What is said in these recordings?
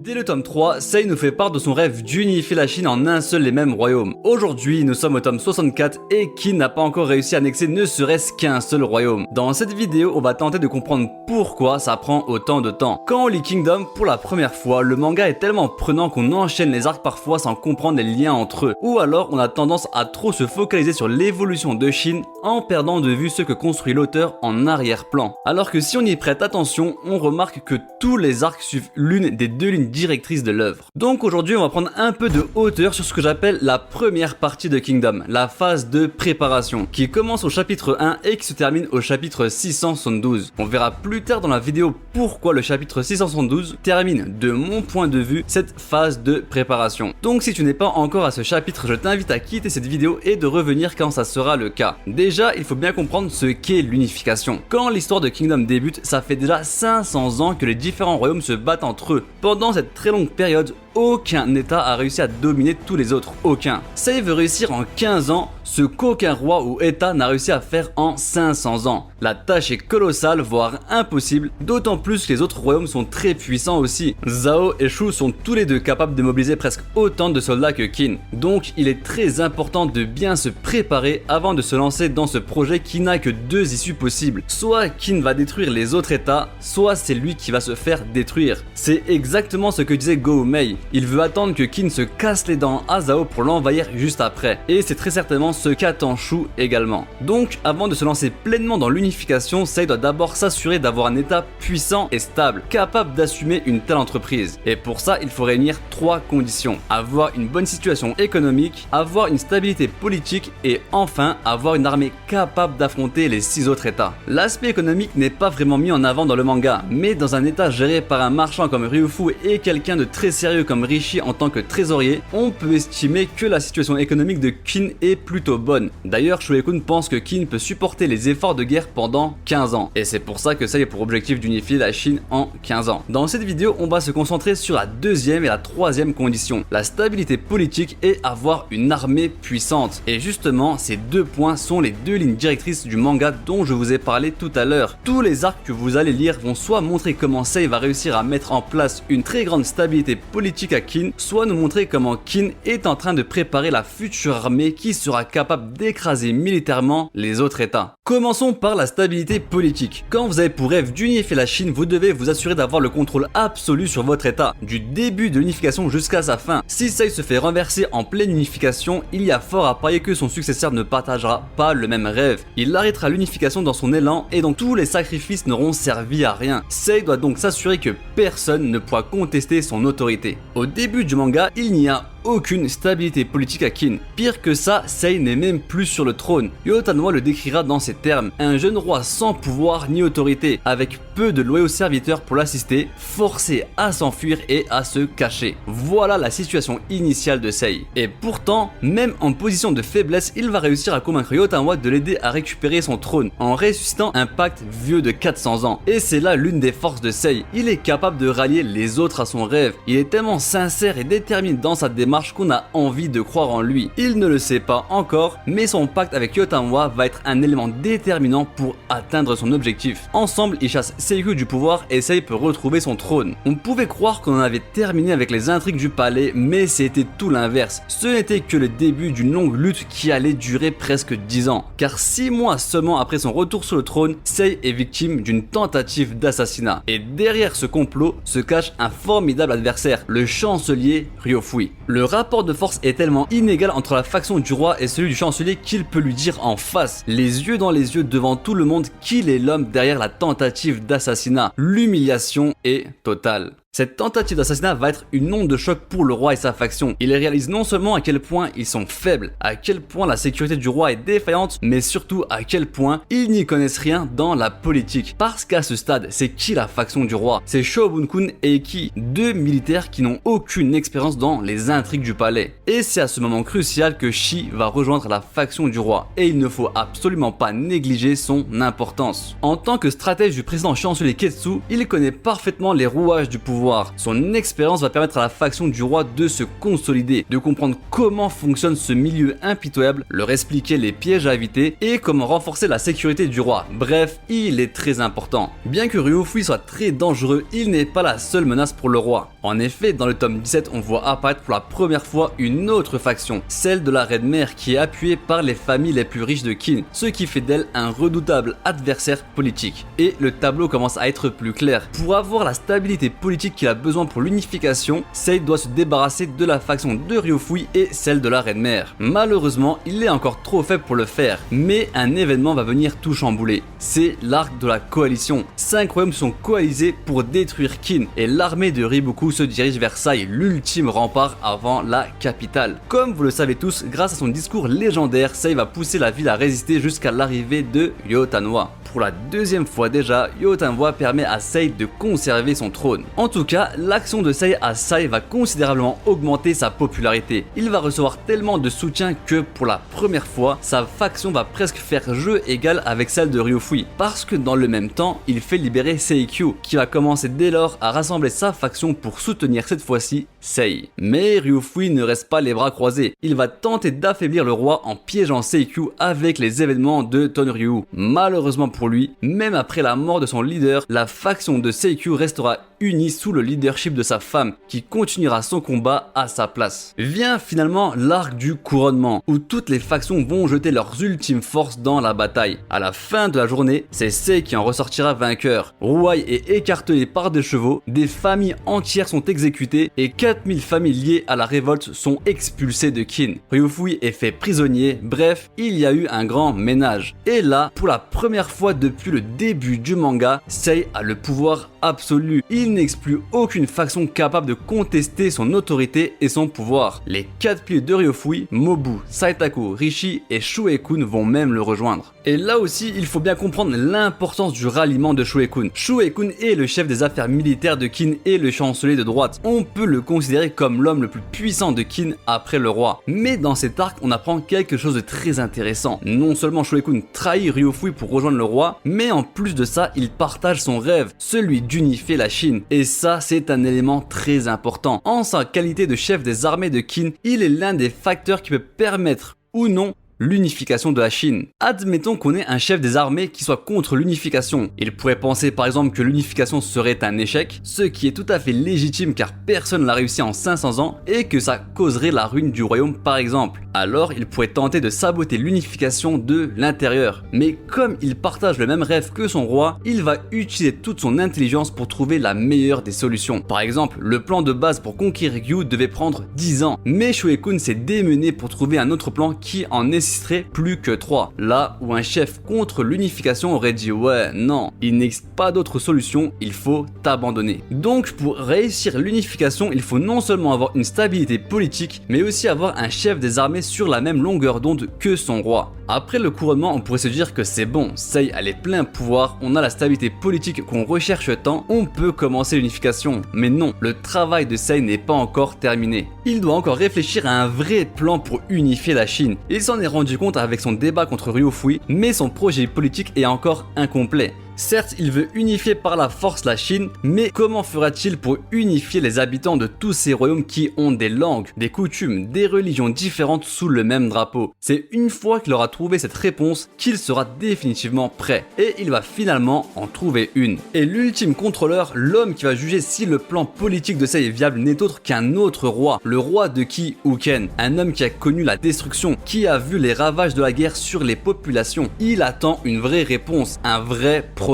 Dès le tome 3, Sei nous fait part de son rêve d'unifier la Chine en un seul et même royaume. Aujourd'hui, nous sommes au tome 64 et Qin n'a pas encore réussi à annexer ne serait-ce qu'un seul royaume. Dans cette vidéo, on va tenter de comprendre pourquoi ça prend autant de temps. Quand on lit Kingdom pour la première fois, le manga est tellement prenant qu'on enchaîne les arcs parfois sans comprendre les liens entre eux. Ou alors on a tendance à trop se focaliser sur l'évolution de Qin en perdant de vue ce que construit l'auteur en arrière-plan. Alors que si on y prête attention, on remarque que tous les arcs suivent l'une des deux lignes directrice de l'œuvre. Donc aujourd'hui on va prendre un peu de hauteur sur ce que j'appelle la première partie de Kingdom, la phase de préparation, qui commence au chapitre 1 et qui se termine au chapitre 672. On verra plus tard dans la vidéo pourquoi le chapitre 672 termine, de mon point de vue, cette phase de préparation. Donc si tu n'es pas encore à ce chapitre, je t'invite à quitter cette vidéo et de revenir quand ça sera le cas. Déjà, il faut bien comprendre ce qu'est l'unification. Quand l'histoire de Kingdom débute, ça fait déjà 500 ans que les différents royaumes se battent entre eux. Pendant cette très longue période, aucun état a réussi à dominer tous les autres, aucun. Sei veut réussir en 15 ans ce qu'aucun roi ou état n'a réussi à faire en 500 ans. La tâche est colossale, voire impossible, d'autant plus que les autres royaumes sont très puissants aussi. Zhao et Shu sont tous les deux capables de mobiliser presque autant de soldats que Qin. Donc il est très important de bien se préparer avant de se lancer dans ce projet qui n'a que deux issues possibles. Soit Qin va détruire les autres états, soit c'est lui qui va se faire détruire. C'est exactement ce que disait Gou Mei. Il veut attendre que Qin se casse les dents à Zhao pour l'envahir juste après. Et c'est très certainement ce qu'attend Shu également. Donc avant de se lancer pleinement dans l'unification, Sei doit d'abord s'assurer d'avoir un état puissant et stable, capable d'assumer une telle entreprise. Et pour ça, il faut réunir trois conditions. Avoir une bonne situation économique, avoir une stabilité politique et enfin avoir une armée capable d'affronter les 6 autres états. L'aspect économique n'est pas vraiment mis en avant dans le manga, mais dans un état géré par un marchand comme Ryufu et quelqu'un de très sérieux comme Rishi en tant que trésorier, on peut estimer que la situation économique de Qin est plutôt bonne. D'ailleurs, Shueikun pense que Qin peut supporter les efforts de guerre pendant 15 ans. Et c'est pour ça que Sei a pour objectif d'unifier la Chine en 15 ans. Dans cette vidéo, on va se concentrer sur la deuxième et la troisième condition, la stabilité politique et avoir une armée puissante. Et justement, ces deux points sont les deux lignes directrices du manga dont je vous ai parlé tout à l'heure. Tous les arcs que vous allez lire vont soit montrer comment Sei va réussir à mettre en place une très grande stabilité politique à Qin, soit nous montrer comment Qin est en train de préparer la future armée qui sera capable d'écraser militairement les autres états. Commençons par la stabilité politique. Quand vous avez pour rêve d'unifier la Chine, vous devez vous assurer d'avoir le contrôle absolu sur votre état, du début de l'unification jusqu'à sa fin. Si Sei se fait renverser en pleine unification, il y a fort à parier que son successeur ne partagera pas le même rêve. Il arrêtera l'unification dans son élan et donc tous les sacrifices n'auront servi à rien. Sei doit donc s'assurer que personne ne pourra contester son autorité. Au début du manga, il n'y a aucune stabilité politique à Qin. Pire que ça, Sei n'est même plus sur le trône. Yotanwa le décrira dans ces termes: un jeune roi sans pouvoir ni autorité, avec peu de loyaux serviteurs pour l'assister, forcé à s'enfuir et à se cacher. Voilà la situation initiale de Sei. Et pourtant, même en position de faiblesse, il va réussir à convaincre Yotanwa de l'aider à récupérer son trône, en ressuscitant un pacte vieux de 400 ans. Et c'est là l'une des forces de Sei. Il est capable de rallier les autres à son rêve. Il est tellement sincère et déterminé dans sa démarche qu'on a envie de croire en lui. Il ne le sait pas encore, mais son pacte avec Yotanwa va être un élément déterminant pour atteindre son objectif. Ensemble, ils chassent Seiyu du pouvoir et Sei peut retrouver son trône. On pouvait croire qu'on en avait terminé avec les intrigues du palais, mais c'était tout l'inverse. Ce n'était que le début d'une longue lutte qui allait durer presque 10 ans. Car 6 mois seulement après son retour sur le trône, Sei est victime d'une tentative d'assassinat. Et derrière ce complot se cache un formidable adversaire, le chancelier Ryofui. Le rapport de force est tellement inégal entre la faction du roi et celui du chancelier qu'il peut lui dire en face, les yeux dans les yeux devant tout le monde, qu'il est l'homme derrière la tentative d'assassinat. L'humiliation est totale. Cette tentative d'assassinat va être une onde de choc pour le roi et sa faction. Il réalise non seulement à quel point ils sont faibles, à quel point la sécurité du roi est défaillante, mais surtout à quel point ils n'y connaissent rien dans la politique. Parce qu'à ce stade, c'est qui la faction du roi? C'est Shobun-kun et Iki, deux militaires qui n'ont aucune expérience dans les intrigues du palais. Et c'est à ce moment crucial que Shi va rejoindre la faction du roi. Et il ne faut absolument pas négliger son importance. En tant que stratège du précédent chancelier Ketsu, il connaît parfaitement les rouages du pouvoir pouvoir. Son expérience va permettre à la faction du roi de se consolider, de comprendre comment fonctionne ce milieu impitoyable, leur expliquer les pièges à éviter et comment renforcer la sécurité du roi. Bref, il est très important. Bien que Ryufui soit très dangereux, il n'est pas la seule menace pour le roi. En effet, dans le tome 17, on voit apparaître pour la première fois une autre faction, celle de la Reine Mère, qui est appuyée par les familles les plus riches de Kin, ce qui fait d'elle un redoutable adversaire politique. Et le tableau commence à être plus clair. Pour avoir la stabilité politique qu'il a besoin pour l'unification, Sei doit se débarrasser de la faction de Ryufui et celle de la Reine Mère. Malheureusement, il est encore trop faible pour le faire, mais un événement va venir tout chambouler. C'est l'arc de la coalition. 5 royaumes sont coalisés pour détruire Kin, et l'armée de Riboku se dirige vers Sai, l'ultime rempart avant la capitale. Comme vous le savez tous, grâce à son discours légendaire, Sei va pousser la ville à résister jusqu'à l'arrivée de Yotanwa. Pour la deuxième fois déjà, Yotanwa permet à Sei de conserver son trône. En tout cas, l'action de Sei à Sai va considérablement augmenter sa popularité. Il va recevoir tellement de soutien que pour la première fois, sa faction va presque faire jeu égal avec celle de Ryufui. Parce que dans le même temps, il fait libérer Seikyu, qui va commencer dès lors à rassembler sa faction pour soutenir cette fois-ci Sei. Mais Ryufui ne reste pas les bras croisés. Il va tenter d'affaiblir le roi en piégeant Seikyu avec les événements de Tonryu. Malheureusement pour lui, même après la mort de son leader, la faction de Seikyu restera unie sous le leadership de sa femme, qui continuera son combat à sa place. Vient finalement l'arc du couronnement, où toutes les factions vont jeter leurs ultimes forces dans la bataille. À la fin de la journée, c'est Sei qui en ressortira vainqueur. Ruai est écartelé par des chevaux, des familles entières sont exécutées et 4000 familles liées à la révolte sont expulsées de Kin. Ryufui est fait prisonnier, bref, il y a eu un grand ménage. Et là, pour la première fois depuis le début du manga, Sei a le pouvoir absolu. Il n'exclut aucune faction capable de contester son autorité et son pouvoir. Les 4 piliers de Ryufui, Mobu, Saitaku, Rishi et Shuei-kun vont même le rejoindre. Et là aussi, il faut bien comprendre l'importance du ralliement de Shuei-kun. Shuei-kun est le chef des affaires militaires de Kin et le chancelier de droite. On peut le considérer comme l'homme le plus puissant de Kin après le roi. Mais dans cet arc, on apprend quelque chose de très intéressant. Non seulement Shuei-kun trahit Ryufui pour rejoindre le roi, mais en plus de ça, il partage son rêve, celui d'unifier la Chine. Et ça, c'est un élément très important. En sa qualité de chef des armées de Kin, il est l'un des facteurs qui peut permettre ou non l'unification de la Chine. Admettons qu'on ait un chef des armées qui soit contre l'unification. Il pourrait penser par exemple que l'unification serait un échec, ce qui est tout à fait légitime car personne l'a réussi en 500 ans et que ça causerait la ruine du royaume par exemple. Alors il pourrait tenter de saboter l'unification de l'intérieur. Mais comme il partage le même rêve que son roi, il va utiliser toute son intelligence pour trouver la meilleure des solutions. Par exemple, le plan de base pour conquérir Gyu devait prendre 10 ans, mais Shuei-kun s'est démené pour trouver un autre plan qui en nécessiterait plus que 3. Là où un chef contre l'unification aurait dit ouais, non, il n'existe pas d'autre solution, il faut t'abandonner. Donc pour réussir l'unification, il faut non seulement avoir une stabilité politique, mais aussi avoir un chef des armées sur la même longueur d'onde que son roi. Après le couronnement, on pourrait se dire que c'est bon, Sei a les pleins pouvoirs, on a la stabilité politique qu'on recherche tant, on peut commencer l'unification. Mais non, le travail de Sei n'est pas encore terminé. Il doit encore réfléchir à un vrai plan pour unifier la Chine. Il s'en est rendu compte avec son débat contre Ryufui, mais son projet politique est encore incomplet. Certes, il veut unifier par la force la Chine, mais comment fera-t-il pour unifier les habitants de tous ces royaumes qui ont des langues, des coutumes, des religions différentes sous le même drapeau? C'est une fois qu'il aura trouvé cette réponse qu'il sera définitivement prêt. Et il va finalement en trouver une. Et l'ultime contrôleur, l'homme qui va juger si le plan politique de Sei est viable, n'est autre qu'un autre roi, le roi de Ki Uken. Un homme qui a connu la destruction, qui a vu les ravages de la guerre sur les populations. Il attend une vraie réponse, un vrai projet.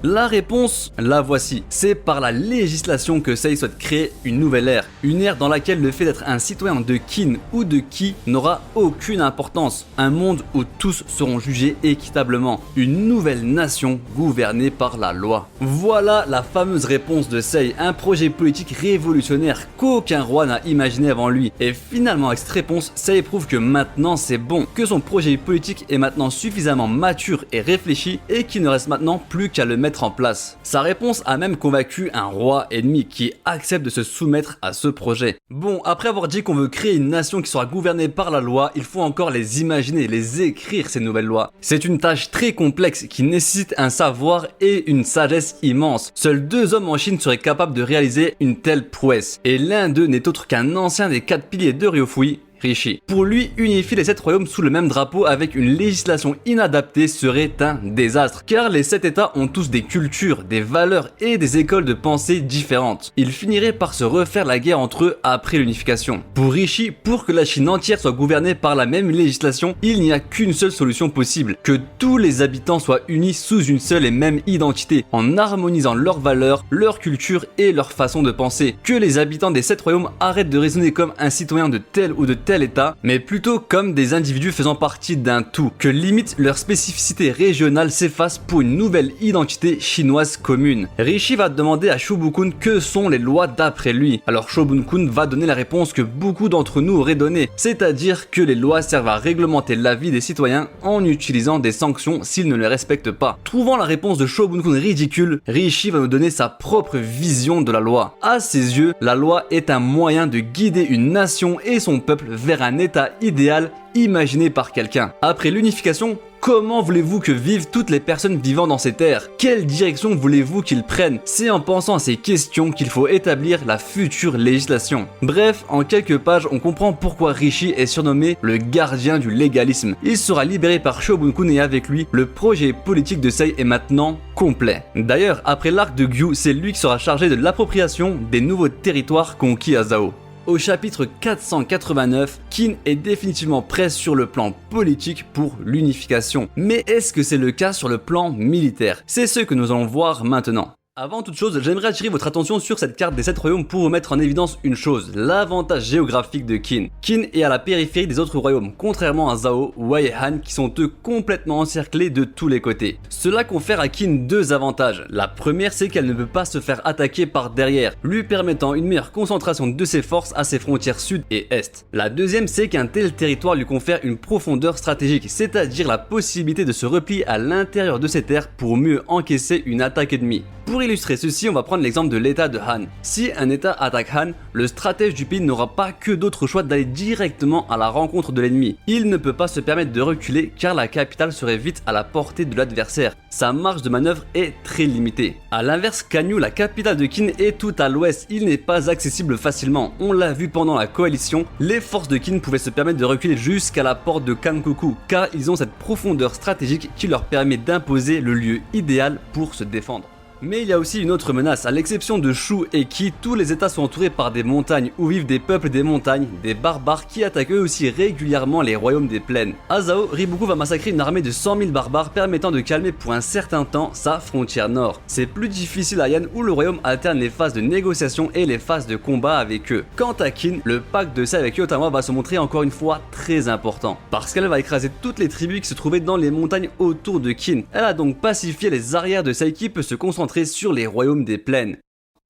La réponse, la voici. C'est par la législation que Sei souhaite créer une nouvelle ère. Une ère dans laquelle le fait d'être un citoyen de Kin ou de Ki n'aura aucune importance. Un monde où tous seront jugés équitablement. Une nouvelle nation gouvernée par la loi. Voilà la fameuse réponse de Sei. Un projet politique révolutionnaire qu'aucun roi n'a imaginé avant lui. Et finalement avec cette réponse, Sei prouve que maintenant c'est bon. Que son projet politique est maintenant suffisamment mature et réfléchi et qu'il ne reste maintenant plus plus qu'à le mettre en place. Sa réponse a même convaincu un roi ennemi qui accepte de se soumettre à ce projet. Bon, après avoir dit qu'on veut créer une nation qui sera gouvernée par la loi, il faut encore les imaginer, les écrire ces nouvelles lois. C'est une tâche très complexe qui nécessite un savoir et une sagesse immense. Seuls 2 hommes en Chine seraient capables de réaliser une telle prouesse. Et l'un d'eux n'est autre qu'un ancien des 4 piliers de Ryufui, Rishi. Pour lui, unifier les 7 royaumes sous le même drapeau avec une législation inadaptée serait un désastre, car les 7 États ont tous des cultures, des valeurs et des écoles de pensée différentes. Ils finiraient par se refaire la guerre entre eux après l'unification. Pour Rishi, pour que la Chine entière soit gouvernée par la même législation, il n'y a qu'une seule solution possible, que tous les habitants soient unis sous une seule et même identité, en harmonisant leurs valeurs, leur culture et leur façon de penser. Que les habitants des 7 royaumes arrêtent de raisonner comme un citoyen de tel ou de tel État, mais plutôt comme des individus faisant partie d'un tout, que limite leur spécificité régionale s'efface pour une nouvelle identité chinoise commune. Rishi va demander à Shobukun que sont les lois d'après lui. Alors Shobukun va donner la réponse que beaucoup d'entre nous auraient donnée, c'est-à-dire que les lois servent à réglementer la vie des citoyens en utilisant des sanctions s'ils ne les respectent pas. Trouvant la réponse de Shobukun ridicule, Rishi va nous donner sa propre vision de la loi. À ses yeux, la loi est un moyen de guider une nation et son peuple vers un état idéal imaginé par quelqu'un. Après l'unification, comment voulez-vous que vivent toutes les personnes vivant dans ces terres? Quelle direction voulez-vous qu'ils prennent? C'est en pensant à ces questions qu'il faut établir la future législation. Bref, en quelques pages, on comprend pourquoi Rishi est surnommé le gardien du légalisme. Il sera libéré par Shobukun et avec lui, le projet politique de Sei est maintenant complet. D'ailleurs, après l'arc de Gyu, c'est lui qui sera chargé de l'appropriation des nouveaux territoires conquis à Zhao. Au chapitre 489, Qin est définitivement prêt sur le plan politique pour l'unification. Mais est-ce que c'est le cas sur le plan militaire? C'est ce que nous allons voir maintenant. Avant toute chose, j'aimerais attirer votre attention sur cette carte des 7 royaumes pour vous mettre en évidence une chose, l'avantage géographique de Qin. Qin est à la périphérie des autres royaumes, contrairement à Zhao, Wei et Han qui sont eux complètement encerclés de tous les côtés. Cela confère à Qin 2 avantages. La première, c'est qu'elle ne peut pas se faire attaquer par derrière, lui permettant une meilleure concentration de ses forces à ses frontières sud et est. La deuxième, c'est qu'un tel territoire lui confère une profondeur stratégique, c'est-à-dire la possibilité de se replier à l'intérieur de ses terres pour mieux encaisser une attaque ennemie. Pour illustrer ceci, on va prendre l'exemple de l'état de Han. Si un état attaque Han, le stratège du pays n'aura pas que d'autre choix d'aller directement à la rencontre de l'ennemi. Il ne peut pas se permettre de reculer car la capitale serait vite à la portée de l'adversaire. Sa marge de manœuvre est très limitée. A l'inverse, Kanyu, la capitale de Qin, est tout à l'ouest. Il n'est pas accessible facilement. On l'a vu pendant la coalition, les forces de Qin pouvaient se permettre de reculer jusqu'à la porte de Kankoku car ils ont cette profondeur stratégique qui leur permet d'imposer le lieu idéal pour se défendre. Mais il y a aussi une autre menace, à l'exception de Shu et Qi, tous les états sont entourés par des montagnes où vivent des peuples des montagnes, des barbares qui attaquent eux aussi régulièrement les royaumes des plaines. À Zhao, Riboku va massacrer une armée de 100 000 barbares permettant de calmer pour un certain temps sa frontière nord. C'est plus difficile à Yan où le royaume alterne les phases de négociation et les phases de combat avec eux. Quant à Qin, le pacte de Sei avec Yotama va se montrer encore une fois très important, parce qu'elle va écraser toutes les tribus qui se trouvaient dans les montagnes autour de Qin. Elle a donc pacifié les arrières de Sei qui peut se concentrer sur les royaumes des plaines.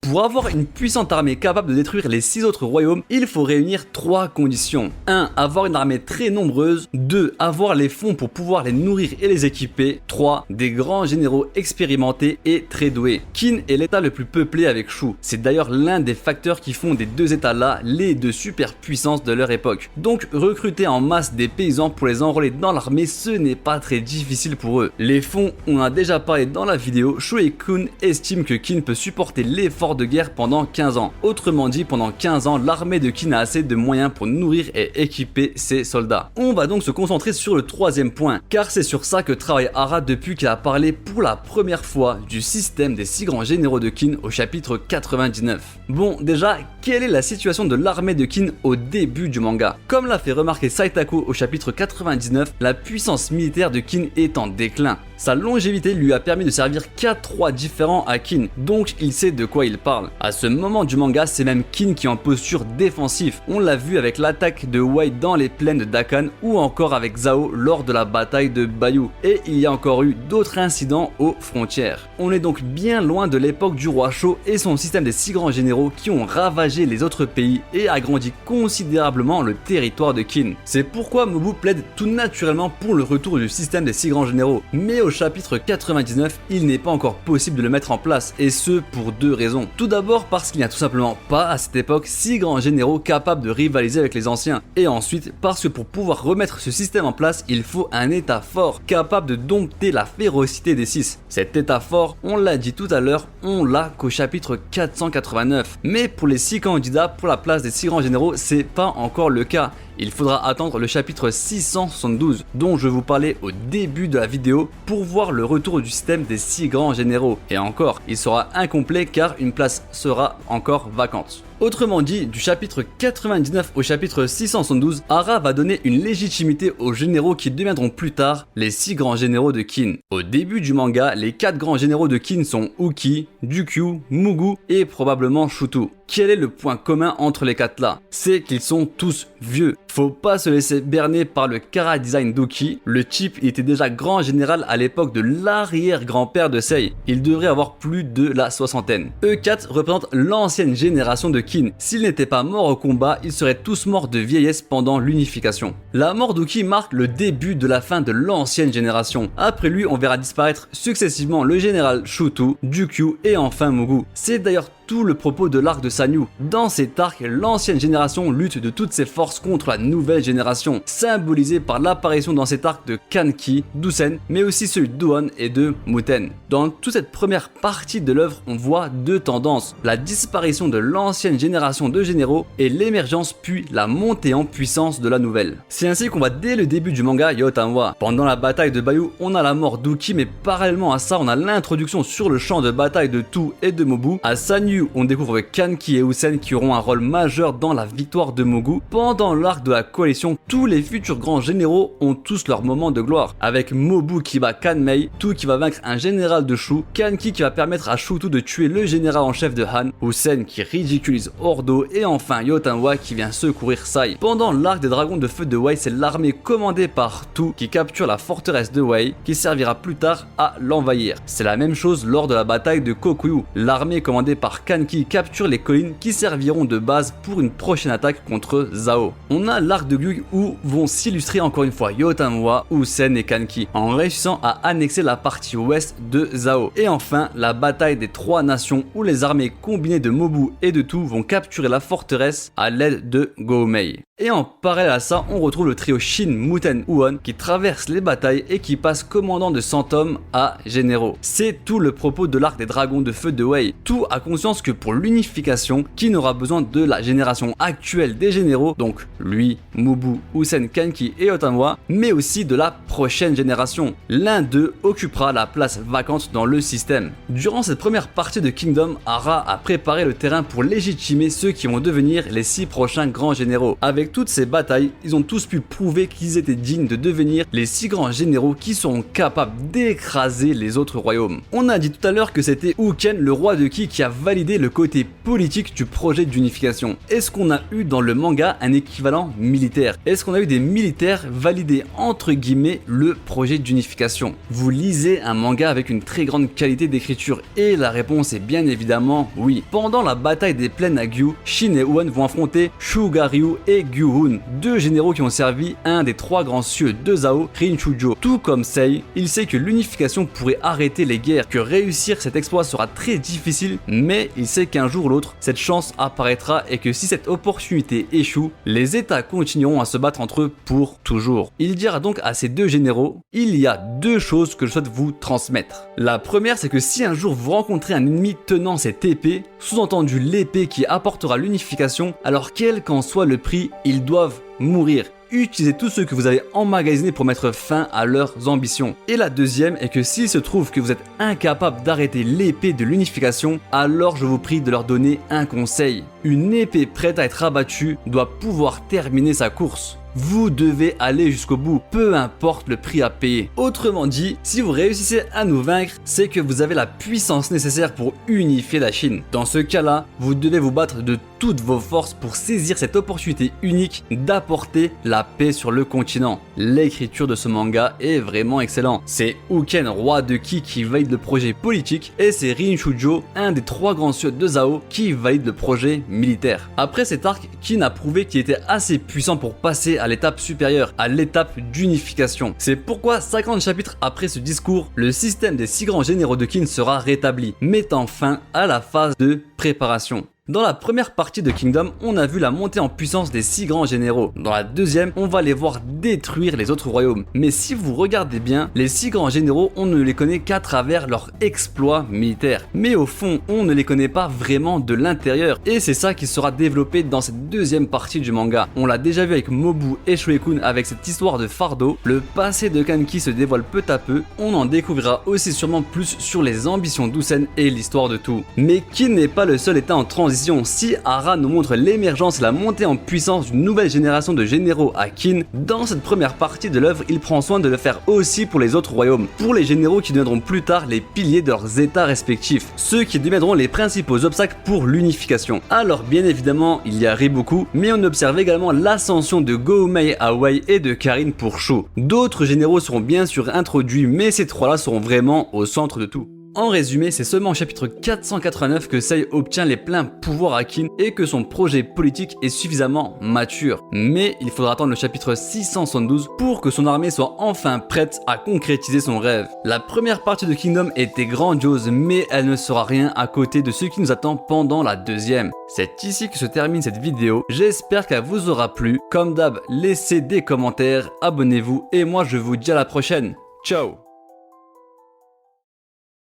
Pour avoir une puissante armée capable de détruire les 6 autres royaumes, il faut réunir 3 conditions. 1. Avoir une armée très nombreuse. 2. Avoir les fonds pour pouvoir les nourrir et les équiper. 3. Des grands généraux expérimentés et très doués. Qin est l'état le plus peuplé avec Shu. C'est d'ailleurs l'un des facteurs qui font des 2 états là les 2 superpuissances de leur époque. Donc recruter en masse des paysans pour les enrôler dans l'armée, ce n'est pas très difficile pour eux. Les fonds, on a déjà parlé dans la vidéo, Shu et Kun estiment que Qin peut supporter l'effort de guerre pendant 15 ans. Autrement dit, pendant 15 ans, l'armée de Qin a assez de moyens pour nourrir et équiper ses soldats. On va donc se concentrer sur le 3e point, car c'est sur ça que travaille Hara depuis qu'il a parlé pour la première fois du système des 6 grands généraux de Qin au chapitre 99. Bon, déjà, quelle est la situation de l'armée de Qin au début du manga? Comme l'a fait remarquer Saitako au chapitre 99, la puissance militaire de Qin est en déclin. Sa longévité lui a permis de servir 4 rois différents à Qin, donc il sait de quoi il parle. À ce moment du manga, c'est même Qin qui est en posture défensive. On l'a vu avec l'attaque de Wei dans les plaines de Dakan ou encore avec Zhao lors de la bataille de Bayou. Et il y a encore eu d'autres incidents aux frontières. On est donc bien loin de l'époque du roi Shō et son système des 6 grands généraux qui ont ravagé les autres pays et agrandi considérablement le territoire de Qin. C'est pourquoi Mobu plaide tout naturellement pour le retour du système des 6 grands généraux. Mais au chapitre 99, il n'est pas encore possible de le mettre en place, et ce pour deux raisons. Tout d'abord parce qu'il n'y a tout simplement pas à cette époque 6 grands généraux capables de rivaliser avec les anciens, et ensuite parce que pour pouvoir remettre ce système en place, il faut un état fort, capable de dompter la férocité des 6. Cet état fort, on l'a dit tout à l'heure, on l'a qu'au chapitre 489. Mais pour les 6 candidats pour la place des 6 grands généraux, c'est pas encore le cas. Il faudra attendre le chapitre 672, dont je vous parlais au début de la vidéo, pour voir le retour du système des 6 grands généraux. Et encore, il sera incomplet car une place sera encore vacante. Autrement dit, du chapitre 99 au chapitre 672, Hara va donner une légitimité aux généraux qui deviendront plus tard les 6 grands généraux de Kin. Au début du manga, les 4 grands généraux de Kin sont Uki, Ryukyu, Mugu et probablement Shutu. Quel est le point commun entre les 4 là? C'est qu'ils sont tous vieux. Faut pas se laisser berner par le chara design d'Uki. Le type était déjà grand général à l'époque de l'arrière-grand-père de Sei. Il devrait avoir plus de la soixantaine. Eux 4 représentent l'ancienne génération de Kin. S'ils n'étaient pas morts au combat, ils seraient tous morts de vieillesse pendant l'unification. La mort d'Uki marque le début de la fin de l'ancienne génération. Après lui, on verra disparaître successivement le général Shutu, Ryukyu et enfin Mugu. C'est d'ailleurs tout le propos de l'arc de Sanyu. Dans cet arc, l'ancienne génération lutte de toutes ses forces contre la nouvelle génération, symbolisée par l'apparition dans cet arc de Kanki, d'Usen, mais aussi celui d'Uon et de Muten. Dans toute cette première partie de l'œuvre, on voit deux tendances, la disparition de l'ancienne génération de généraux et l'émergence puis la montée en puissance de la nouvelle. C'est ainsi qu'on voit dès le début du manga Yotanwa. Pendant la bataille de Bayou, on a la mort d'Uki, mais parallèlement à ça, on a l'introduction sur le champ de bataille de Tu et de Mobu. À Sanyu, on découvre Kanki et Usen qui auront un rôle majeur dans la victoire de Mogu. Pendant l'arc de la coalition, tous les futurs grands généraux ont tous leur moment de gloire. Avec Mobu qui bat Kanmei, Tu qui va vaincre un général de Shu, Kanki qui va permettre à Shutu de tuer le général en chef de Han, Usen qui ridiculise Ordo et enfin Yotanwa qui vient secourir Sai. Pendant l'arc des dragons de feu de Wei, c'est l'armée commandée par Tu qui capture la forteresse de Wei qui servira plus tard à l'envahir. C'est la même chose lors de la bataille de Kokuyu. L'armée commandée par Kanki capture les collines qui serviront de base pour une prochaine attaque contre Zhao. On a l'arc de Gyug où vont s'illustrer encore une fois Yotanwa, Usen et Kanki en réussissant à annexer la partie ouest de Zhao. Et enfin la bataille des 3 nations où les armées combinées de Mobu et de Tu vont capturer la forteresse à l'aide de Goumei. Et en parallèle à ça, on retrouve le trio Shin, Muten, Uon qui traverse les batailles et qui passe commandant de 100 hommes à généraux. C'est tout le propos de l'arc des dragons de feu de Wei. Tu a conscience que pour l'unification, Kin aura besoin de la génération actuelle des généraux, donc lui, Mubu, Usen, Kanki et Yotanwa, mais aussi de la prochaine génération. L'un d'eux occupera la place vacante dans le système. Durant cette première partie de Kingdom, Hara a préparé le terrain pour légitimer ceux qui vont devenir les 6 prochains grands généraux. Avec toutes ces batailles, ils ont tous pu prouver qu'ils étaient dignes de devenir les 6 grands généraux qui seront capables d'écraser les autres royaumes. On a dit tout à l'heure que c'était Uken, le roi de Ki, qui a validé le côté politique du projet d'unification. Est-ce qu'on a eu dans le manga un équivalent militaire? Est-ce qu'on a eu des militaires valider entre guillemets le projet d'unification? Vous lisez un manga avec une très grande qualité d'écriture et la réponse est bien évidemment oui. Pendant la bataille des plaines à Gyu, Shin et Uon vont affronter Shugaryu et Gyuhun, 2 généraux qui ont servi un des 3 grands cieux de Zhao, Rinchujo. Tout comme Sei, il sait que l'unification pourrait arrêter les guerres, que réussir cet exploit sera très difficile, mais il sait qu'un jour ou l'autre, cette chance apparaîtra et que si cette opportunité échoue, les États continueront à se battre entre eux pour toujours. Il dira donc à ces 2 généraux, il y a 2 choses que je souhaite vous transmettre. La première, c'est que si un jour vous rencontrez un ennemi tenant cette épée, sous-entendu l'épée qui apportera l'unification, alors quel qu'en soit le prix, ils doivent mourir. Utilisez tout ce que vous avez emmagasiné pour mettre fin à leurs ambitions. Et la deuxième est que s'il se trouve que vous êtes incapable d'arrêter l'épée de l'unification, alors je vous prie de leur donner un conseil. Une épée prête à être abattue doit pouvoir terminer sa course. Vous devez aller jusqu'au bout, peu importe le prix à payer. Autrement dit, si vous réussissez à nous vaincre, c'est que vous avez la puissance nécessaire pour unifier la Chine. Dans ce cas-là, vous devez vous battre de toutes vos forces pour saisir cette opportunité unique d'apporter la paix sur le continent. L'écriture de ce manga est vraiment excellent. C'est Uken, roi de Ki, qui valide le projet politique et c'est Rinchujo, un des 3 grands cieux de Zhao, qui valide le projet militaire. Après cet arc, Qin a prouvé qu'il était assez puissant pour passer à l'étape supérieure, à l'étape d'unification. C'est pourquoi 50 chapitres après ce discours, le système des 6 grands généraux de Qin sera rétabli, mettant fin à la phase de préparation. Dans la première partie de Kingdom, on a vu la montée en puissance des 6 grands généraux. Dans la deuxième, on va les voir détruire les autres royaumes. Mais si vous regardez bien, les 6 grands généraux, on ne les connaît qu'à travers leurs exploits militaires. Mais au fond, on ne les connaît pas vraiment de l'intérieur. Et c'est ça qui sera développé dans cette deuxième partie du manga. On l'a déjà vu avec Mobu et Shuekun avec cette histoire de fardeau. Le passé de Kanki se dévoile peu à peu. On en découvrira aussi sûrement plus sur les ambitions d'Usen et l'histoire de tout. Mais Qin n'est pas le seul état en transition. Si Hara nous montre l'émergence et la montée en puissance d'une nouvelle génération de généraux à Qin, dans cette première partie de l'œuvre, il prend soin de le faire aussi pour les autres royaumes, pour les généraux qui deviendront plus tard les piliers de leurs états respectifs, ceux qui deviendront les principaux obstacles pour l'unification. Alors bien évidemment, il y a Riboku, mais on observe également l'ascension de Goumei à Wei et de Karin pour Shu. D'autres généraux seront bien sûr introduits, mais ces trois-là seront vraiment au centre de tout. En résumé, c'est seulement au chapitre 489 que Sei obtient les pleins pouvoirs à Qin et que son projet politique est suffisamment mature. Mais il faudra attendre le chapitre 672 pour que son armée soit enfin prête à concrétiser son rêve. La première partie de Kingdom était grandiose, mais elle ne sera rien à côté de ce qui nous attend pendant la deuxième. C'est ici que se termine cette vidéo, j'espère qu'elle vous aura plu. Comme d'hab, laissez des commentaires, abonnez-vous et moi je vous dis à la prochaine. Ciao!